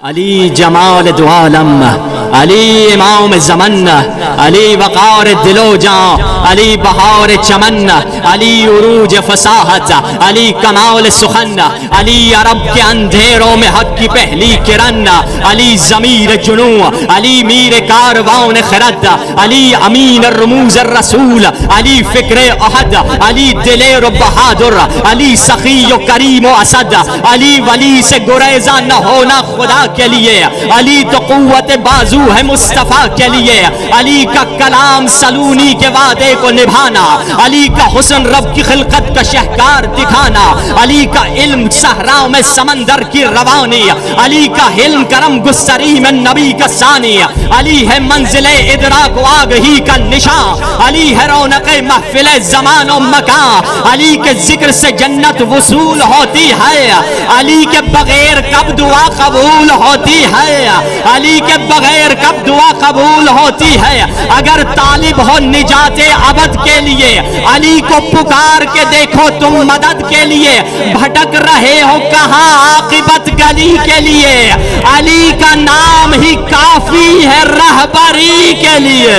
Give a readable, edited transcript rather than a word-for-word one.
علی جمال دو عالم، علی امام زمن، علی وقار دل و جان، علی بہار چمن، علی عروج فصاحت، علی کمال سخن، علی عرب کے اندھیروں میں حق کی پہلی کرن، علی ضمیر جنوں، علی میر کاروان خرد، علی امین الرموز الرسول، علی فکر احد، علی دلیر و بہادر، علی سخی و کریم و اسد، علی ولی سے گریزاں نہ ہونا خدا کے لیے، علی تو قوت بازو ہے مصطفیٰ کے لیے، علی کا کلام سلونی کے وعدے کو نبھانا، علی کا حسن رب کی خلقت کا شہکار دکھانا، علی کا علم صحراؤں میں سمندر کی روانی، علی کا حلم کرم گستری میں نبی کا ثانی، علی ہے منزل ادراک و آگہی کا نشان، علی ہے رونق محفل زمان و مکان، علی کے ذکر سے جنت وصول ہوتی ہے، علی کے بغیر کب دعا قبول ہوتی ہے، علی کے بغیر کب دعا قبول ہوتی ہے، اگر طالب ہو نجات ابد کے لیے علی کو پکار کے دیکھو تم مدد کے لیے، بھٹک رہے ہو کہاں عاقبت گلی کے لیے، علی کا نام ہی کافی ہے رہبری کے لیے۔